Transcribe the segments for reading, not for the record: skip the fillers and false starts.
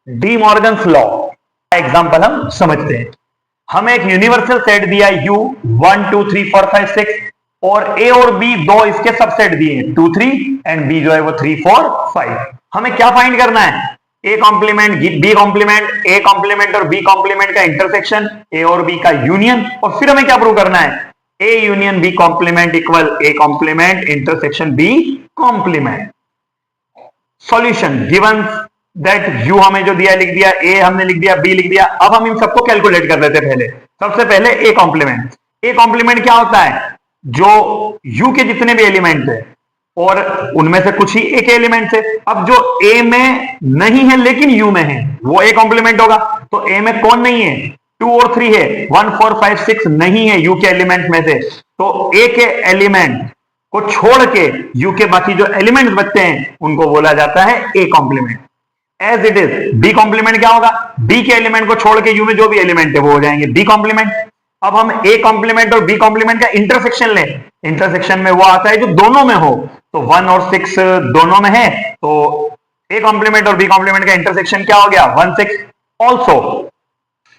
D Morgan's law example हम समझते हैं। हमें एक यूनिवर्सल सेट दिया U 1 2 3 4 5 6 और A और B दो इसके सबसेट दिए हैं 2 3 एंड B जो है वो 3 4 5। हमें क्या फाइंड करना है? A complement B complement, A complement और B कॉम्प्लीमेंट का इंटरसेक्शन, A और B का यूनियन, और फिर हमें क्या प्रूव करना है? A union B complement equal A complement intersection B complement. Solution given that U हमें जो दिया लिख दिया, A हमने लिख दिया, B लिख दिया। अब हम इन सबको कैलकुलेट कर लेते हैं। पहले सबसे पहले A कॉम्प्लीमेंट। A कॉम्प्लीमेंट क्या होता है? जो U के जितने भी एलिमेंट है और उनमें से कुछ ही एक एलिमेंट है। अब जो A में नहीं है लेकिन U में है वो A कॉम्प्लीमेंट होगा। तो A में कौन नहीं है? 2 और 3 है, 1 4 5 6 नहीं है U के एलिमेंट में से। तो A के एलिमेंट को छोड़ के U के बाकी जो एलिमेंट्स बचते हैं उनको बोला जाता है A complement. As it is B complement क्या होगा? B के एलिमेंट को छोड़ के U में जो भी एलिमेंट है वो हो जाएंगे B कॉम्प्लीमेंट। अब हम A कॉम्प्लीमेंट और B कॉम्प्लीमेंट का इंटरसेक्शन लें। इंटरसेक्शन में वो आता है जो दोनों में हो। तो 1 और 6 दोनों में है, तो A कॉम्प्लीमेंट और B कॉम्प्लीमेंट का इंटरसेक्शन क्या हो गया? 1 6। ऑल्सो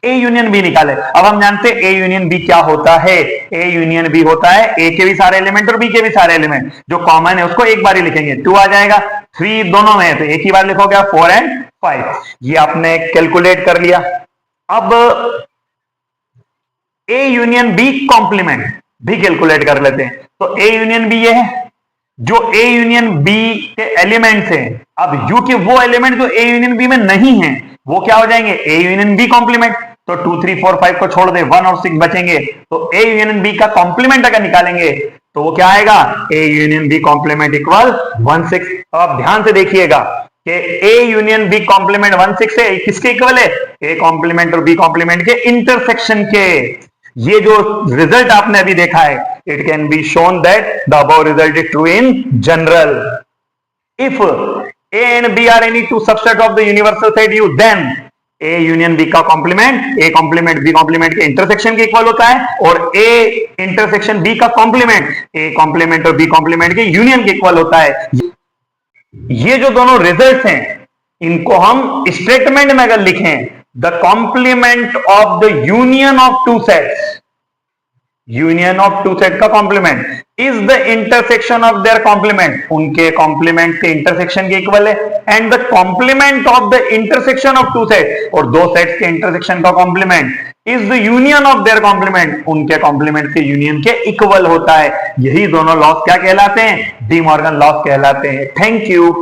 A यूनियन B निकाले। अब हम जानते हैं A यूनियन B क्या होता है। A यूनियन B होता है A के भी सारे एलिमेंट और B के भी सारे एलिमेंट जो कॉमन है उसको एक बार ही लिखेंगे। 2 आ जाएगा, 3 दोनों में है तो एक ही बार लिखोगे 4 एंड 5। ये आपने कैलकुलेट कर लिया। अब A यूनियन B कॉम्प्लीमेंट भी कैलकुलेट कर लेते हैं। तो A यूनियन B ये है जो A यूनियन B के एलिमेंट्स हैं। अब U के वो एलिमेंट जो A यूनियन B में नहीं है वो क्या हो जाएंगे? A union B complement. तो 2 3 4 5 को छोड़ दे, 1 और 6 बचेंगे। तो A यूनियन B का कॉम्प्लीमेंट अगर निकालेंगे तो वो क्या आएगा? A union B complement equal 1 6। तो आप ध्यान से देखिएगा कि A यूनियन B कॉम्प्लीमेंट 1 6 है, किसके इक्वल है? A कॉम्प्लीमेंट और B कॉम्प्लीमेंट के इंटरसेक्शन के। ये जो रिजल्ट आपने अभी देखा है, it can be shown that the above result is true in general. If A and B are any two subset of the universal set U, then A union B का complement A complement B complement के intersection के equal होता है और A intersection B का complement A complement और B complement के union के इक्वल होता है। ये जो दोनों रिजल्ट्स हैं इनको हम स्टेटमेंट में अगर लिखें, the complement of the union of two sets, union of two set का complement is the intersection of their complement, उनके कॉम्प्लीमेंट के इंटरसेक्शन के इक्वल है। And the complement of the intersection of two set, और दो sets के intersection का complement is the union of their complement, उनके कॉम्प्लीमेंट के यूनियन के इक्वल होता है। यही दोनों लॉस क्या कहलाते हैं? डी मॉर्गन लॉस कहलाते हैं। Thank you.